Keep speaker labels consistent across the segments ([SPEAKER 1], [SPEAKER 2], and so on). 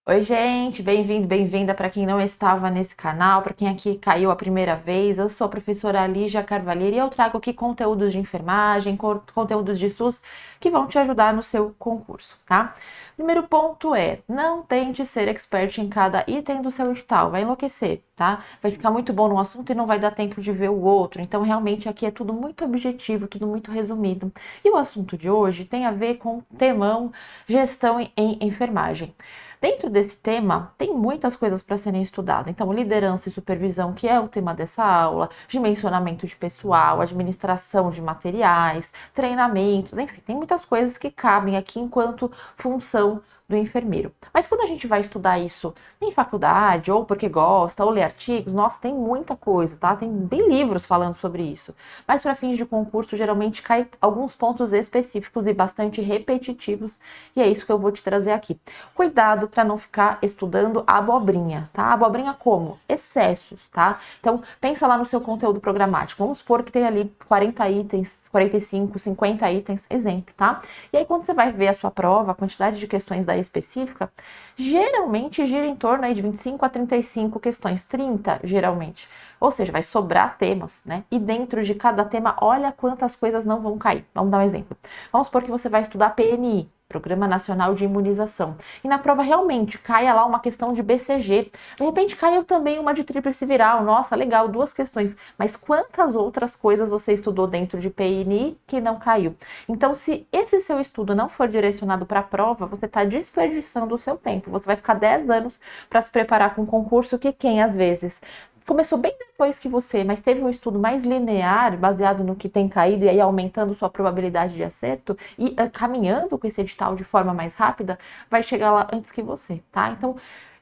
[SPEAKER 1] Oi, gente, bem-vindo, bem-vinda para quem não estava nesse canal, para quem aqui caiu a primeira vez. Eu sou a professora Lígia Carvalheiro e eu trago aqui conteúdos de enfermagem, conteúdos de SUS que vão te ajudar no seu concurso, tá? Primeiro ponto é, não tente ser expert em cada item do seu edital, vai enlouquecer, tá? Vai ficar muito bom no assunto e não vai dar tempo de ver o outro. Então, realmente, aqui é tudo muito objetivo, tudo muito resumido. E o assunto de hoje tem a ver com temão gestão em enfermagem. Dentro desse tema, tem muitas coisas para serem estudadas. Então, liderança e supervisão, que é o tema dessa aula, dimensionamento de pessoal, administração de materiais, treinamentos, enfim, tem muitas coisas que cabem aqui enquanto função do enfermeiro. Mas quando a gente vai estudar isso em faculdade, ou porque gosta, ou ler artigos, nossa, tem muita coisa, tá? Tem livros falando sobre isso. Mas para fins de concurso, geralmente cai alguns pontos específicos e bastante repetitivos, e é isso que eu vou te trazer aqui. Cuidado para não ficar estudando abobrinha, tá? Abobrinha como? Excessos, tá? Então, pensa lá no seu conteúdo programático. Vamos supor que tem ali 40 itens, 45, 50 itens, exemplo, tá? E aí, quando você vai ver a sua prova, a quantidade de questões da específica, geralmente gira em torno aí de 25 a 35 questões, 30 geralmente. Ou seja, vai sobrar temas, né? E dentro de cada tema, olha quantas coisas não vão cair. Vamos dar um exemplo. Vamos supor que você vai estudar PNI, Programa Nacional de Imunização. E na prova realmente caia lá uma questão de BCG. De repente caiu também uma de tríplice viral. Nossa, legal, duas questões. Mas quantas outras coisas você estudou dentro de PNI que não caiu? Então, se esse seu estudo não for direcionado para a prova, você está desperdiçando o seu tempo. Você vai ficar 10 anos para se preparar com um concurso que quem, às vezes, começou bem depois que você, mas teve um estudo mais linear, baseado no que tem caído e aí aumentando sua probabilidade de acerto e caminhando com esse edital de forma mais rápida, vai chegar lá antes que você, tá? Então,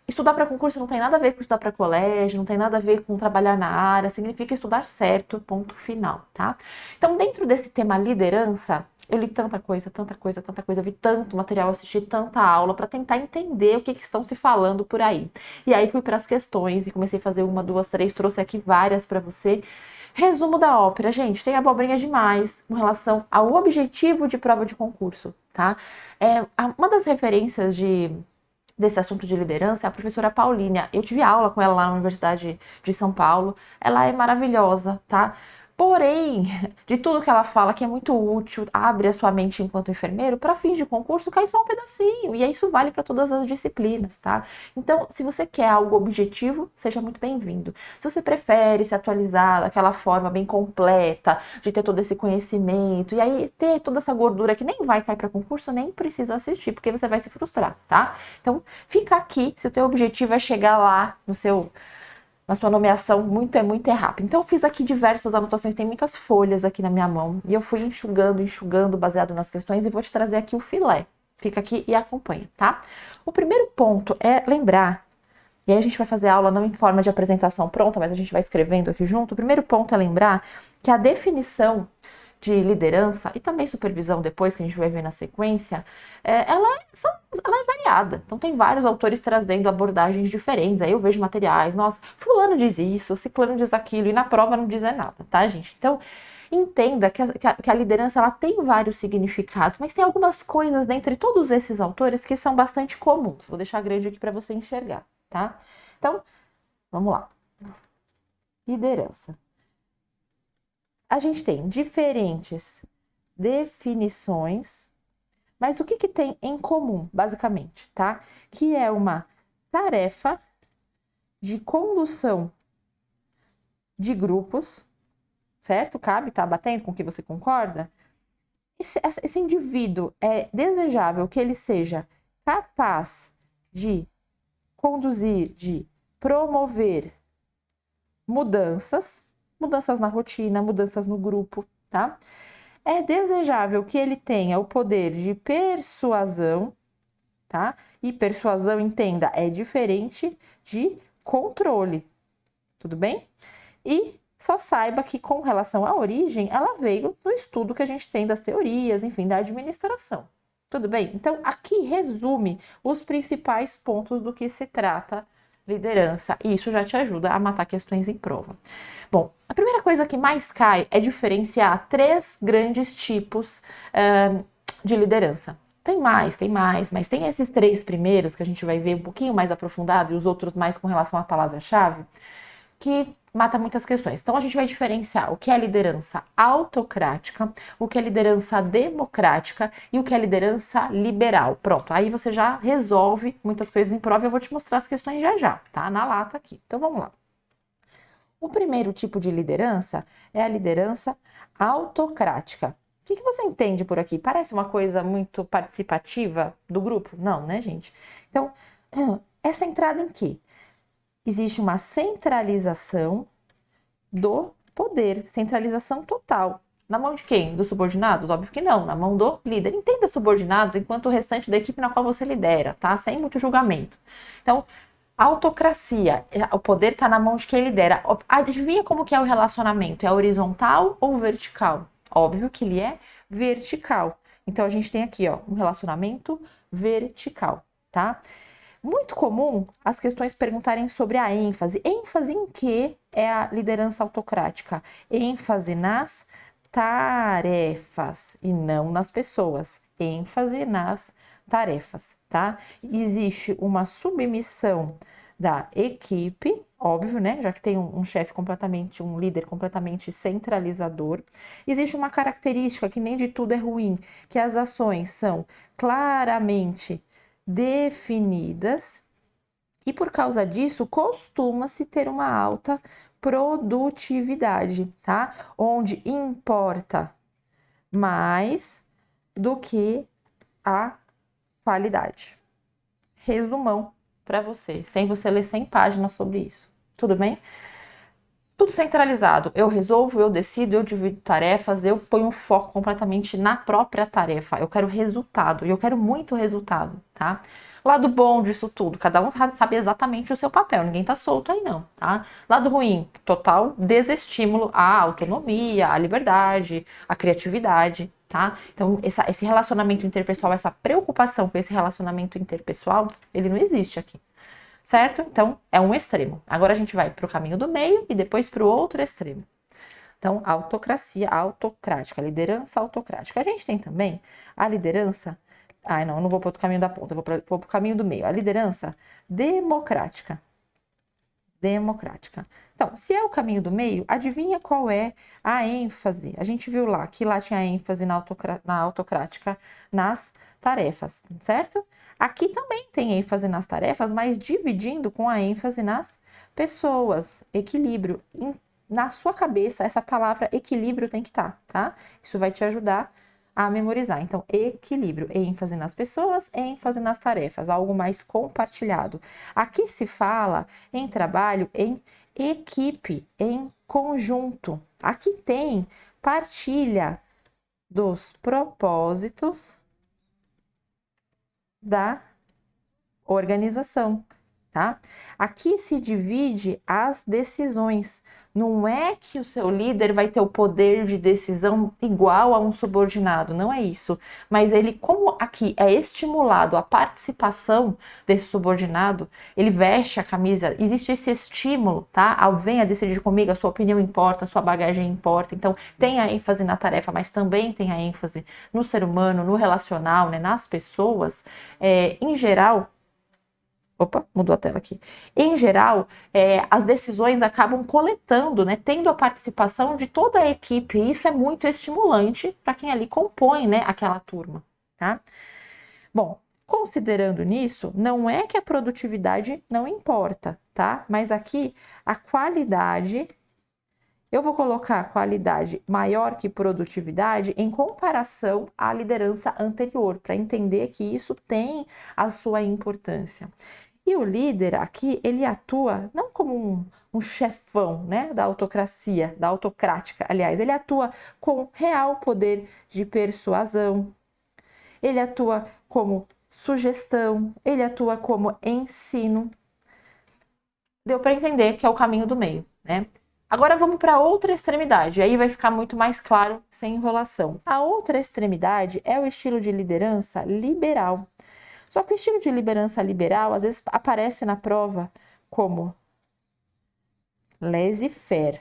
[SPEAKER 1] estudar para concurso não tem nada a ver com estudar para colégio, não tem nada a ver com trabalhar na área, significa estudar certo, ponto final, tá? Então, dentro desse tema liderança, eu li tanta coisa, tanta coisa, tanta coisa, vi tanto material, assisti tanta aula para tentar entender o que estão se falando por aí. E aí fui para as questões e comecei a fazer uma, duas, três, trouxe aqui várias para você. Resumo da ópera, gente, tem abobrinha demais com relação ao objetivo de prova de concurso, tá? Uma das referências desse assunto de liderança é a professora Paulínia. Eu tive aula com ela lá na Universidade de São Paulo. Ela é maravilhosa, tá? Porém, de tudo que ela fala que é muito útil, abre a sua mente enquanto enfermeiro, para fins de concurso cai só um pedacinho, e isso vale para todas as disciplinas, tá? Então, se você quer algo objetivo, seja muito bem-vindo. Se você prefere se atualizar daquela forma bem completa, de ter todo esse conhecimento, e aí ter toda essa gordura que nem vai cair para concurso, nem precisa assistir, porque você vai se frustrar, tá? Então, fica aqui, se o teu objetivo é chegar lá na sua nomeação muito rápido. Então eu fiz aqui diversas anotações, tem muitas folhas aqui na minha mão, e eu fui enxugando, baseado nas questões, e vou te trazer aqui o filé. Fica aqui e acompanha, tá? O primeiro ponto é lembrar, e aí a gente vai fazer aula não em forma de apresentação pronta, mas a gente vai escrevendo aqui junto. O primeiro ponto é lembrar que a definição de liderança e também supervisão depois, que a gente vai ver na sequência, ela é variada. Então tem vários autores trazendo abordagens diferentes. Aí eu vejo materiais, nossa, fulano diz isso, ciclano diz aquilo, e na prova não diz nada, tá, gente? Então, entenda que a liderança ela tem vários significados, mas tem algumas coisas dentre todos esses autores que são bastante comuns. Vou deixar grande aqui para você enxergar, tá? Então, vamos lá. Liderança. A gente tem diferentes definições, mas o que tem em comum, basicamente, tá? Que é uma tarefa de condução de grupos, certo? Cabe, tá batendo com o que você concorda? Esse indivíduo é desejável que ele seja capaz de conduzir, de promover mudanças na rotina, mudanças no grupo, tá? É desejável que ele tenha o poder de persuasão, tá? E persuasão, entenda, é diferente de controle, tudo bem? E só saiba que com relação à origem, ela veio do estudo que a gente tem das teorias, enfim, da administração. Tudo bem? Então, aqui resume os principais pontos do que se trata liderança, e isso já te ajuda a matar questões em prova. Bom, a primeira coisa que mais cai é diferenciar três grandes tipos de liderança. tem mais, mas tem esses três primeiros que a gente vai ver um pouquinho mais aprofundado e os outros mais com relação à palavra-chave, que mata muitas questões. Então a gente vai diferenciar o que é liderança autocrática, o que é liderança democrática e o que é liderança liberal. Pronto, aí você já resolve muitas coisas em prova e eu vou te mostrar as questões já já, tá? Na lata aqui. Então vamos lá. O primeiro tipo de liderança é a liderança autocrática. O que você entende por aqui? Parece uma coisa muito participativa do grupo? Não, né, gente? Então, essa entrada em quê? Existe uma centralização do poder, centralização total. Na mão de quem? Dos subordinados? Óbvio que não, na mão do líder. Entenda subordinados enquanto o restante da equipe na qual você lidera, tá? Sem muito julgamento. Então, autocracia, o poder está na mão de quem lidera. Adivinha como que é o relacionamento? É horizontal ou vertical? Óbvio que ele é vertical. Então, a gente tem aqui, ó, um relacionamento vertical, tá? Muito comum as questões perguntarem sobre a ênfase. ênfase em que é a liderança autocrática? ênfase nas tarefas e não nas pessoas. ênfase nas tarefas, tá? Existe uma submissão da equipe, óbvio, né? Já que tem um chefe completamente, um líder completamente centralizador. Existe uma característica que nem de tudo é ruim, que as ações são claramente definidas e por causa disso costuma-se ter uma alta produtividade, tá? Onde importa mais do que a qualidade. Resumão para você, sem você ler 100 páginas sobre isso. Tudo bem? Tudo centralizado. Eu resolvo, eu decido, eu divido tarefas, eu ponho foco completamente na própria tarefa. Eu quero resultado e eu quero muito resultado, tá? Lado bom disso tudo, cada um sabe exatamente o seu papel, ninguém tá solto aí não, tá? Lado ruim, total desestímulo à autonomia, à liberdade, à criatividade, tá? Então, esse relacionamento interpessoal, essa preocupação com esse relacionamento interpessoal, ele não existe aqui, certo? Então, é um extremo. Agora a gente vai para o caminho do meio e depois para o outro extremo. Então, autocracia autocrática, liderança autocrática. A gente tem também a liderança... Ai, não, eu não vou para o caminho da ponta, eu vou para o caminho do meio. A liderança democrática. Democrática. Então, se é o caminho do meio, adivinha qual é a ênfase? A gente viu lá que lá tinha ênfase na autocrática nas tarefas, certo? Aqui também tem ênfase nas tarefas, mas dividindo com a ênfase nas pessoas. Equilíbrio. Na sua cabeça, essa palavra equilíbrio tem que estar, tá? Isso vai te ajudar a memorizar. Então, equilíbrio, ênfase nas pessoas, ênfase nas tarefas, algo mais compartilhado. Aqui se fala em trabalho em equipe, em conjunto. Aqui tem partilha dos propósitos da organização, tá? Aqui se divide as decisões. Não é que o seu líder vai ter o poder de decisão igual a um subordinado, não é isso. Mas ele, como aqui é estimulado a participação desse subordinado, ele veste a camisa, existe esse estímulo, tá? Venha decidir comigo, a sua opinião importa, a sua bagagem importa. Então, tem a ênfase na tarefa, mas também tem a ênfase no ser humano, no relacional, né? Nas pessoas. Em geral, opa, mudou a tela aqui. Em geral, as decisões acabam coletando, né, tendo a participação de toda a equipe, e isso é muito estimulante para quem ali compõe, né, aquela turma, tá? Bom, considerando nisso, não é que a produtividade não importa, tá? Mas aqui a qualidade, eu vou colocar qualidade maior que produtividade em comparação à liderança anterior, para entender que isso tem a sua importância. E o líder aqui, ele atua não como um chefão, né, da autocracia, da autocrática, aliás, ele atua com real poder de persuasão, ele atua como sugestão, ele atua como ensino. Deu para entender que é o caminho do meio, né? Agora vamos para outra extremidade, aí vai ficar muito mais claro, sem enrolação. A outra extremidade é o estilo de liderança liberal. Só que o estilo de liderança liberal, às vezes, aparece na prova como laissez-faire.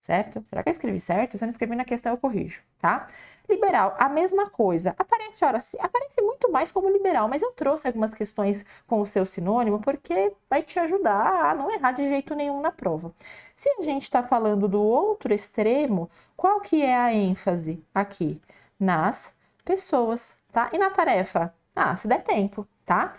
[SPEAKER 1] certo? Será que eu escrevi certo? Se eu não escrevi na questão, eu corrijo, tá? Liberal, a mesma coisa. Aparece, ora, aparece muito mais como liberal, mas eu trouxe algumas questões com o seu sinônimo porque vai te ajudar a não errar de jeito nenhum na prova. Se a gente está falando do outro extremo, qual que é a ênfase aqui? Nas pessoas, tá? E na tarefa? Ah, se der tempo, tá?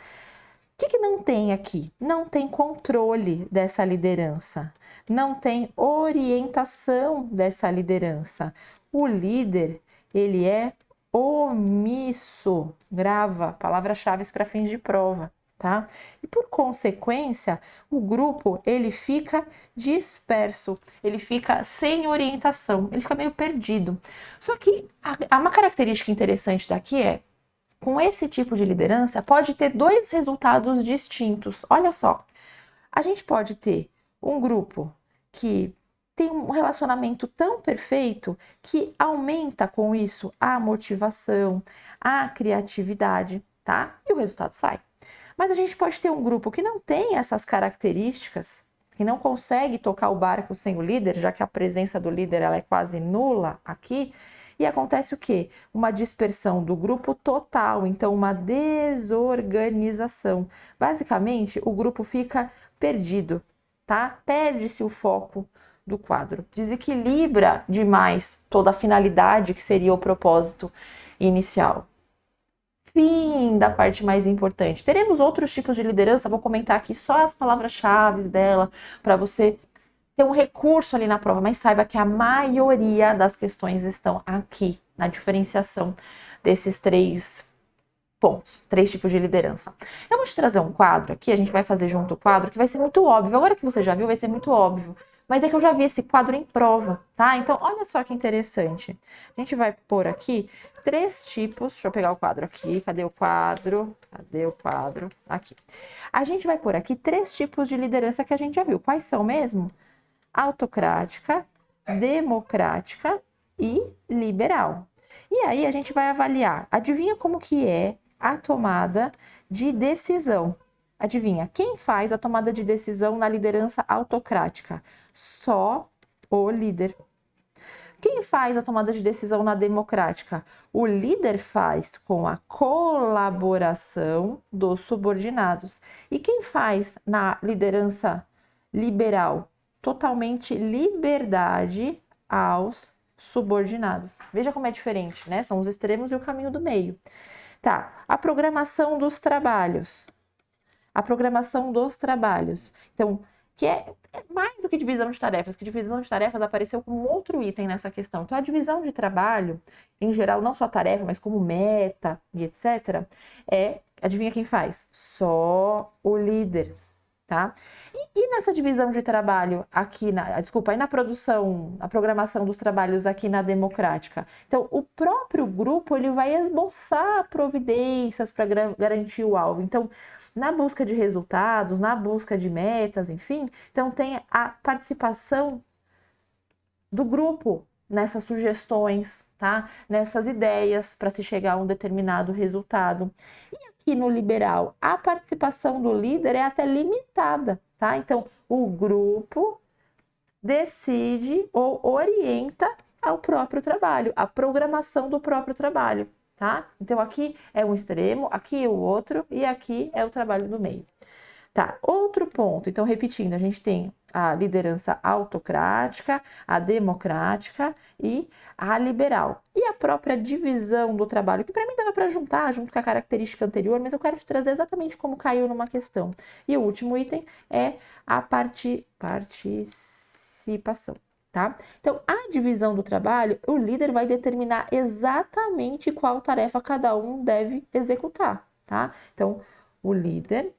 [SPEAKER 1] O que não tem aqui? Não tem controle dessa liderança, não tem orientação dessa liderança. O líder, ele é omisso. Grava palavras-chave para fins de prova, tá? E por consequência, o grupo, ele fica disperso, ele fica sem orientação, ele fica meio perdido. Só que há uma característica interessante daqui com esse tipo de liderança, pode ter dois resultados distintos. Olha só, a gente pode ter um grupo que tem um relacionamento tão perfeito que aumenta com isso a motivação, a criatividade, tá? E o resultado sai. Mas a gente pode ter um grupo que não tem essas características, que não consegue tocar o barco sem o líder, já que a presença do líder ela é quase nula aqui. E acontece o quê? Uma dispersão do grupo total, então uma desorganização. Basicamente, o grupo fica perdido, tá? Perde-se o foco do quadro. Desequilibra demais toda a finalidade que seria o propósito inicial. Fim da parte mais importante. Teremos outros tipos de liderança, vou comentar aqui só as palavras-chave dela para você ter um recurso ali na prova, mas saiba que a maioria das questões estão aqui, na diferenciação desses três pontos, três tipos de liderança. Eu vou te trazer um quadro aqui, a gente vai fazer junto o quadro, que vai ser muito óbvio. Agora que você já viu, vai ser muito óbvio. Mas é que eu já vi esse quadro em prova, tá? Então, olha só que interessante. A gente vai pôr aqui três tipos. Deixa eu pegar o quadro aqui. Cadê o quadro? Cadê o quadro? Aqui. A gente vai pôr aqui três tipos de liderança que a gente já viu. Quais são mesmo? Autocrática, democrática e liberal. E aí a gente vai avaliar. Adivinha como que é a tomada de decisão? Adivinha, quem faz a tomada de decisão na liderança autocrática? Só o líder. Quem faz a tomada de decisão na democrática? O líder faz com a colaboração dos subordinados. E quem faz na liderança liberal? Totalmente liberdade aos subordinados. Veja como é diferente, né? São os extremos e o caminho do meio. Tá, a programação dos trabalhos. A programação dos trabalhos. Então, que é mais do que divisão de tarefas, que divisão de tarefas apareceu como outro item nessa questão. Então, a divisão de trabalho, em geral, não só tarefa, mas como meta e etc., adivinha quem faz? Só o líder, tá? E nessa divisão de trabalho aqui, aí na produção, a programação dos trabalhos aqui na democrática. Então, o próprio grupo, ele vai esboçar providências para garantir o alvo. Então, na busca de resultados, na busca de metas, enfim, então tem a participação do grupo nessas sugestões, tá? Nessas ideias para se chegar a um determinado resultado. E aqui no liberal, a participação do líder é até limitada, tá? Então, o grupo decide ou orienta ao próprio trabalho, a programação do próprio trabalho, tá? Então, aqui é um extremo, aqui é o outro e aqui é o trabalho do meio. Tá, outro ponto, então repetindo, a gente tem a liderança autocrática, a democrática e a liberal. E a própria divisão do trabalho, que para mim dava para juntar junto com a característica anterior, mas eu quero te trazer exatamente como caiu numa questão. E o último item é a participação, tá? Então, a divisão do trabalho, o líder vai determinar exatamente qual tarefa cada um deve executar, tá? Então, o líder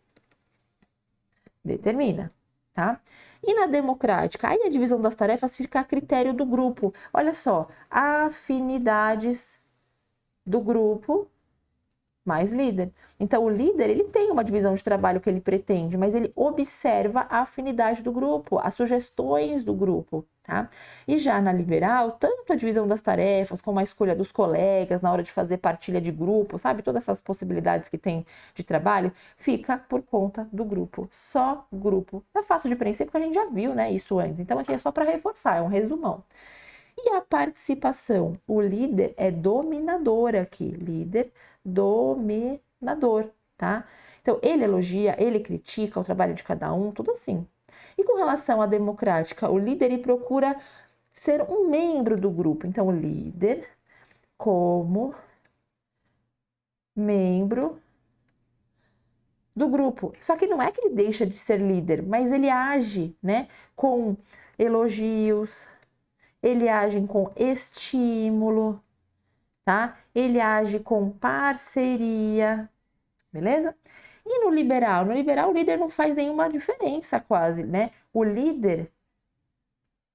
[SPEAKER 1] determina, tá? E na democrática, aí a divisão das tarefas fica a critério do grupo. Olha só, afinidades do grupo mais líder. Então, o líder, ele tem uma divisão de trabalho que ele pretende, mas ele observa a afinidade do grupo, as sugestões do grupo, tá? E já na liberal, tanto a divisão das tarefas, como a escolha dos colegas na hora de fazer partilha de grupo, sabe? Todas essas possibilidades que tem de trabalho, fica por conta do grupo, só grupo. É fácil de princípio, porque a gente já viu, né, isso antes. Então, aqui é só para reforçar, é um resumão. E a participação? O líder é dominador aqui, líder dominador, tá? Então, ele elogia, ele critica o trabalho de cada um, tudo assim. E com relação à democrática, o líder ele procura ser um membro do grupo. Então, o líder como membro do grupo. Só que não é que ele deixa de ser líder, mas ele age, né, com elogios, ele age com estímulo, tá? Ele age com parceria, beleza? E no liberal? No liberal, o líder não faz nenhuma diferença quase, né? O líder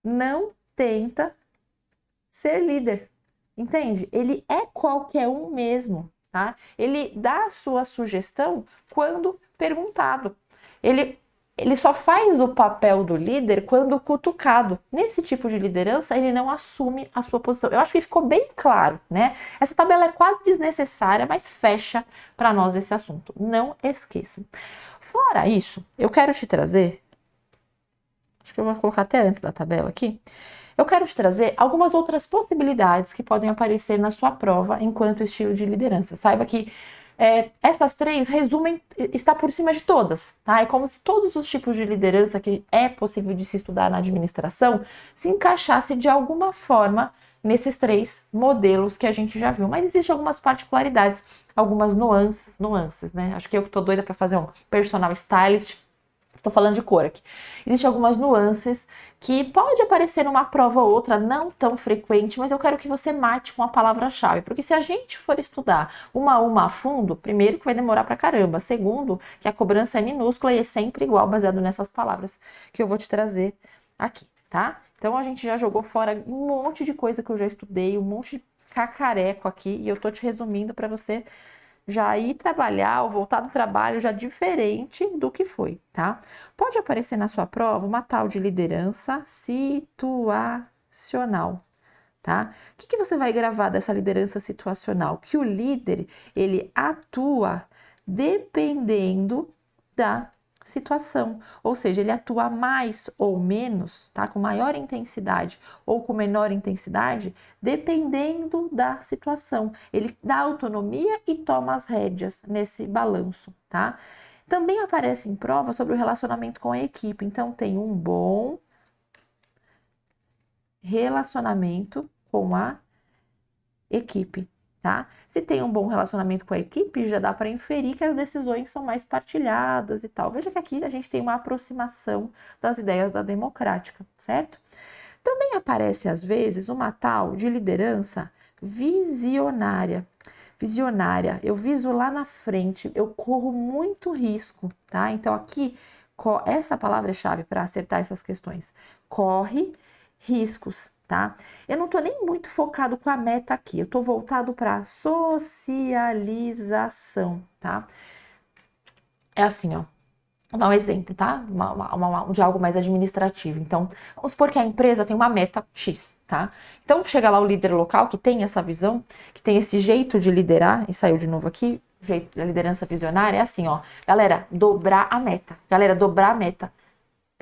[SPEAKER 1] não tenta ser líder, entende? Ele é qualquer um mesmo, tá? Ele dá a sua sugestão quando perguntado. Ele só faz o papel do líder quando cutucado. Nesse tipo de liderança, ele não assume a sua posição. Eu acho que ficou bem claro, né? Essa tabela é quase desnecessária, mas fecha para nós esse assunto. Não esqueçam. Fora isso, eu quero te trazer, acho que eu vou colocar até antes da tabela aqui, eu quero te trazer algumas outras possibilidades que podem aparecer na sua prova enquanto estilo de liderança. Saiba que essas três resumem, está por cima de todas, tá? É como se todos os tipos de liderança que é possível de se estudar na administração se encaixasse de alguma forma nesses três modelos que a gente já viu. Mas existem algumas particularidades, algumas nuances, né? Acho que eu que tô doida para fazer um personal stylist. Estou falando de cor aqui. Existem algumas nuances que pode aparecer numa prova ou outra, não tão frequente, mas eu quero que você mate com a palavra-chave, porque se a gente for estudar uma a uma a fundo, primeiro que vai demorar pra caramba, segundo que a cobrança é minúscula e é sempre igual, baseado nessas palavras que eu vou te trazer aqui, tá? Então a gente já jogou fora um monte de coisa que eu já estudei, um monte de cacareco aqui, e eu tô te resumindo para você já ir trabalhar ou voltar do trabalho já diferente do que foi, tá? Pode aparecer na sua prova uma tal de liderança situacional, tá? O que você vai gravar dessa liderança situacional? Que o líder, ele atua dependendo da situação, ou seja, ele atua mais ou menos, tá? Com maior intensidade ou com menor intensidade, dependendo da situação. Ele dá autonomia e toma as rédeas nesse balanço, tá? Também aparece em prova sobre o relacionamento com a equipe. Então, tem um bom relacionamento com a equipe, tá? Se tem um bom relacionamento com a equipe, já dá para inferir que as decisões são mais partilhadas e tal. Veja que aqui a gente tem uma aproximação das ideias da democrática, certo? Também aparece às vezes uma tal de liderança visionária. Visionária, eu viso lá na frente, eu corro muito risco, tá? Então aqui, essa palavra é chave para acertar essas questões. Corre riscos, tá? Eu não tô nem muito focado com a meta aqui, eu tô voltado para socialização, tá? É assim, ó. Vou dar um exemplo, tá? De algo mais administrativo. Então, vamos supor que a empresa tem uma meta X, tá? Então, chega lá o líder local que tem essa visão, que tem esse jeito de liderar, e saiu de novo aqui, jeito da liderança visionária, é assim, ó. Galera, dobrar a meta. Galera, dobrar a meta.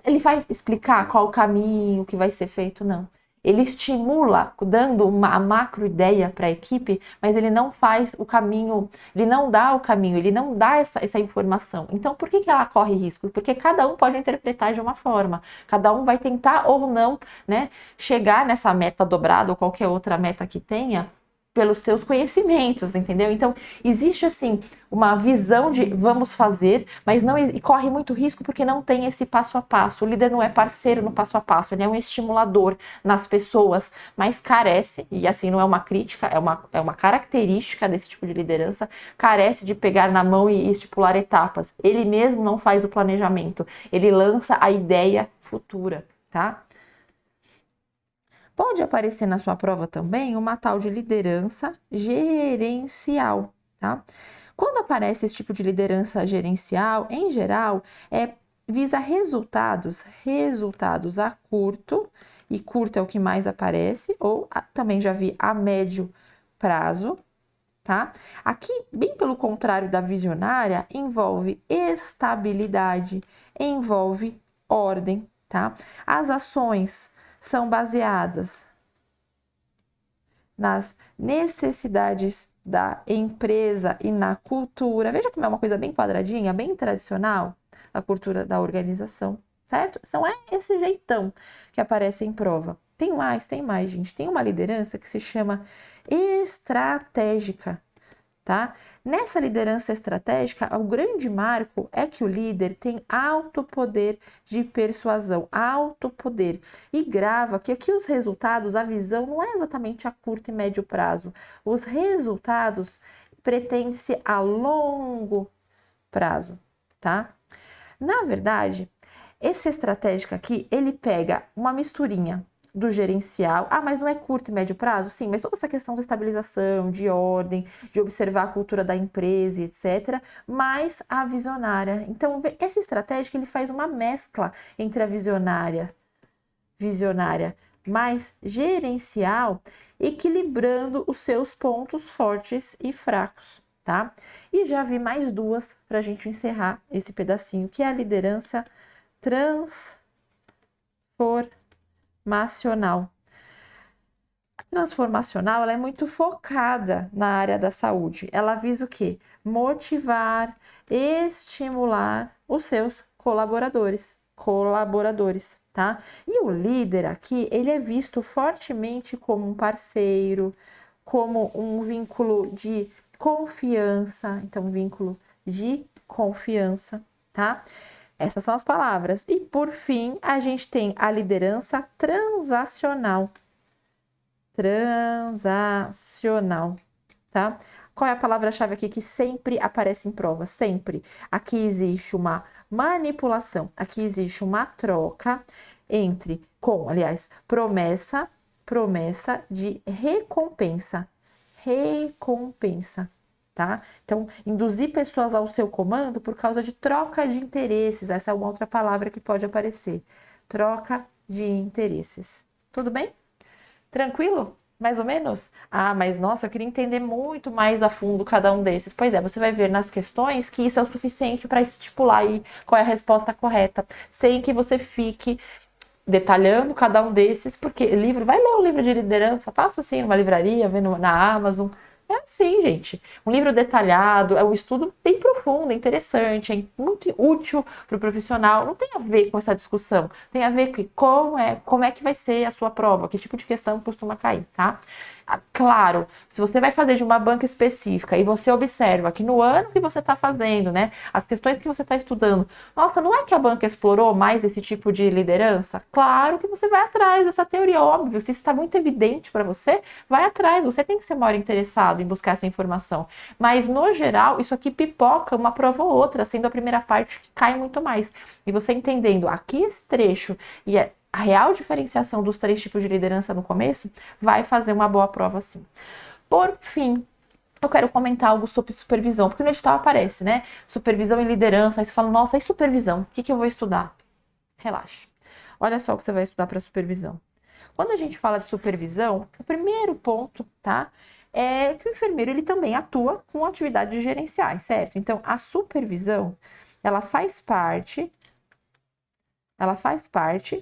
[SPEAKER 1] Ele vai explicar qual o caminho que vai ser feito? Não. Ele estimula, dando uma macro ideia para a equipe, mas ele não faz o caminho, ele não dá o caminho, ele não dá essa informação. Então, por que ela corre risco? Porque cada um pode interpretar de uma forma, cada um vai tentar ou não, né, chegar nessa meta dobrada ou qualquer outra meta que tenha, pelos seus conhecimentos, entendeu? Então, existe assim uma visão de vamos fazer, mas não e corre muito risco porque não tem esse passo a passo. O líder não é parceiro no passo a passo, ele é um estimulador nas pessoas, mas carece, e assim não é uma crítica, é uma característica desse tipo de liderança, carece de pegar na mão e estipular etapas. Ele mesmo não faz o planejamento, ele lança a ideia futura, tá? Pode aparecer na sua prova também uma tal de liderança gerencial, tá? Quando aparece esse tipo de liderança gerencial, em geral, visa resultados a curto, e curto é o que mais aparece, ou também já vi a médio prazo, tá? Aqui, bem pelo contrário da visionária, envolve estabilidade, envolve ordem, tá? As ações são baseadas nas necessidades da empresa e na cultura. Veja como é uma coisa bem quadradinha, bem tradicional, a cultura da organização, certo? Esse jeitão que aparece em prova. Tem mais, gente. Tem uma liderança que se chama estratégica, tá? Nessa liderança estratégica, o grande marco é que o líder tem alto poder de persuasão, alto poder. E grava que aqui os resultados, a visão não é exatamente a curto e médio prazo. Os resultados pretendem-se a longo prazo, tá? Na verdade, esse estratégico aqui, ele pega uma misturinha do gerencial. Mas não é curto e médio prazo? Sim, mas toda essa questão da estabilização, de ordem, de observar a cultura da empresa, etc. Mais a visionária. Então, esse estratégico, ele faz uma mescla entre a visionária mais gerencial, equilibrando os seus pontos fortes e fracos, tá? E já vi mais duas para a gente encerrar esse pedacinho, que é a liderança transformacional. A transformacional, ela é muito focada na área da saúde. Ela visa o quê? Motivar, estimular os seus colaboradores, tá? E o líder aqui, ele é visto fortemente como um parceiro, como um vínculo de confiança, então um vínculo de confiança, tá? Essas são as palavras. E por fim, a gente tem a liderança transacional. Tá? Qual é a palavra-chave aqui que sempre aparece em prova? Sempre. Aqui existe uma manipulação, aqui existe uma troca promessa de recompensa, tá? Então, induzir pessoas ao seu comando por causa de troca de interesses, essa é uma outra palavra que pode aparecer, troca de interesses. Tudo bem? Tranquilo? Mais ou menos? Mas nossa, eu queria entender muito mais a fundo cada um desses. Pois é, você vai ver nas questões que isso é o suficiente para estipular aí qual é a resposta correta, sem que você fique detalhando cada um desses, porque vai ler um livro de liderança, passa assim numa livraria, vendo na Amazon. É assim, gente. Um livro detalhado, é um estudo bem profundo, interessante, é muito útil para o profissional. Não tem a ver com essa discussão. Tem a ver com como é que vai ser a sua prova, que tipo de questão costuma cair, tá? Claro, se você vai fazer de uma banca específica e você observa que no ano que você está fazendo, né, as questões que você está estudando, nossa, não é que a banca explorou mais esse tipo de liderança? Claro que você vai atrás dessa teoria, óbvio. Se isso está muito evidente para você, vai atrás. Você tem que ser maior interessado em buscar essa informação. Mas, no geral, isso aqui pipoca uma prova ou outra, sendo a primeira parte que cai muito mais. E você entendendo aqui esse trecho e a real diferenciação dos 3 tipos de liderança no começo, vai fazer uma boa prova sim. Por fim, eu quero comentar algo sobre supervisão, porque no edital aparece, né? Supervisão e liderança, aí você fala, nossa, e supervisão? O que eu vou estudar? Relaxa. Olha só o que você vai estudar para supervisão. Quando a gente fala de supervisão, o primeiro ponto, tá? É que o enfermeiro, ele também atua com atividades gerenciais, certo? Então, a supervisão, ela faz parte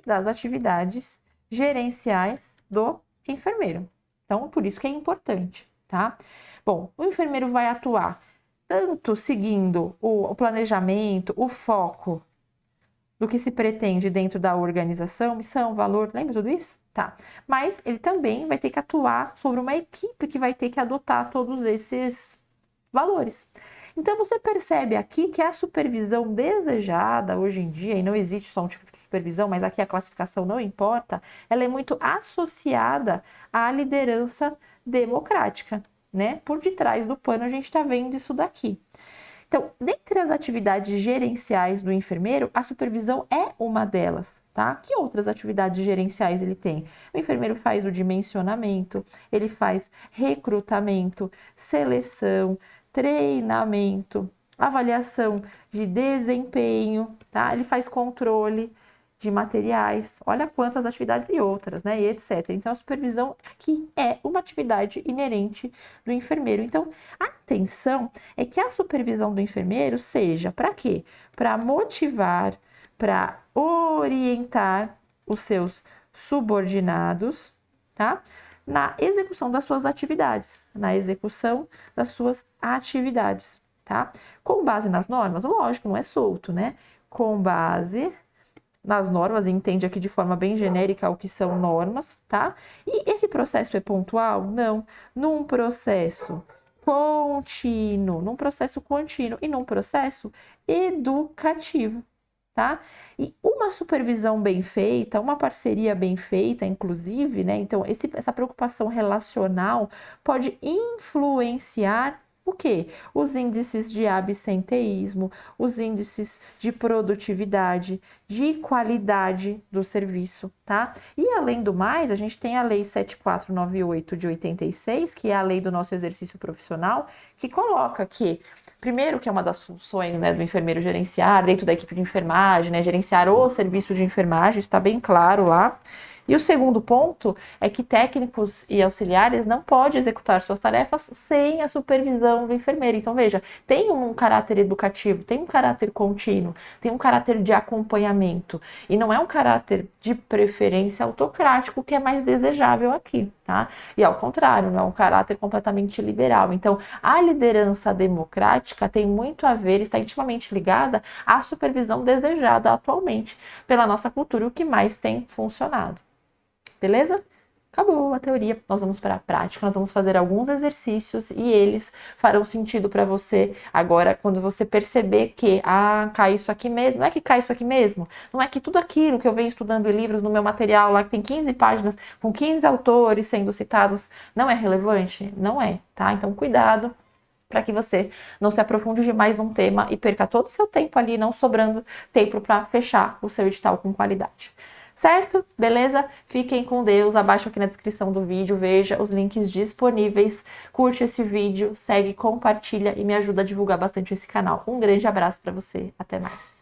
[SPEAKER 1] das atividades gerenciais do enfermeiro. Então, por isso que é importante, tá? Bom, o enfermeiro vai atuar tanto seguindo o planejamento, o foco do que se pretende dentro da organização, missão, valor, lembra tudo isso? Tá. Mas ele também vai ter que atuar sobre uma equipe que vai ter que adotar todos esses valores. Então, você percebe aqui que a supervisão desejada hoje em dia, e não existe só um tipo de supervisão, mas aqui a classificação não importa, ela é muito associada à liderança democrática, né? Por detrás do pano a gente está vendo isso daqui. Então, dentre as atividades gerenciais do enfermeiro, a supervisão é uma delas, tá? Que outras atividades gerenciais ele tem? O enfermeiro faz o dimensionamento, ele faz recrutamento, seleção, treinamento, avaliação de desempenho, tá? Ele faz controle de materiais, olha quantas atividades e outras, né, e etc. Então, a supervisão aqui é uma atividade inerente do enfermeiro. Então, a intenção é que a supervisão do enfermeiro seja para quê? Para motivar, para orientar os seus subordinados, tá? Na execução das suas atividades, tá? Com base nas normas, lógico, não é solto, né? Com base nas normas, e entende aqui de forma bem genérica o que são normas, tá? E esse processo é pontual? Não. Num processo contínuo e num processo educativo, tá? E uma supervisão bem feita, uma parceria bem feita, inclusive, né? Então, essa preocupação relacional pode influenciar o quê? Os índices de absenteísmo, os índices de produtividade, de qualidade do serviço, tá? E além do mais, a gente tem a Lei 7498 de 86, que é a lei do nosso exercício profissional, que coloca que, primeiro, que é uma das funções, né, do enfermeiro gerenciar, dentro da equipe de enfermagem, né, gerenciar o serviço de enfermagem, isso está bem claro lá. E o segundo ponto é que técnicos e auxiliares não podem executar suas tarefas sem a supervisão do enfermeiro. Então, veja, tem um caráter educativo, tem um caráter contínuo, tem um caráter de acompanhamento. E não é um caráter de preferência autocrático que é mais desejável aqui, tá? E ao contrário, não é um caráter completamente liberal. Então, a liderança democrática tem muito a ver, está intimamente ligada à supervisão desejada atualmente pela nossa cultura, o que mais tem funcionado. Beleza? Acabou a teoria. Nós vamos para a prática, nós vamos fazer alguns exercícios e eles farão sentido para você agora quando você perceber que, cai isso aqui mesmo. Não é que cai isso aqui mesmo, não é que tudo aquilo que eu venho estudando em livros no meu material lá, que tem 15 páginas, com 15 autores sendo citados, não é relevante? Não é, tá? Então, cuidado para que você não se aprofunde demais num tema e perca todo o seu tempo ali, não sobrando tempo para fechar o seu edital com qualidade. Certo? Beleza? Fiquem com Deus. Abaixo aqui na descrição do vídeo, veja os links disponíveis. Curte esse vídeo, segue, compartilha e me ajuda a divulgar bastante esse canal. Um grande abraço para você. Até mais.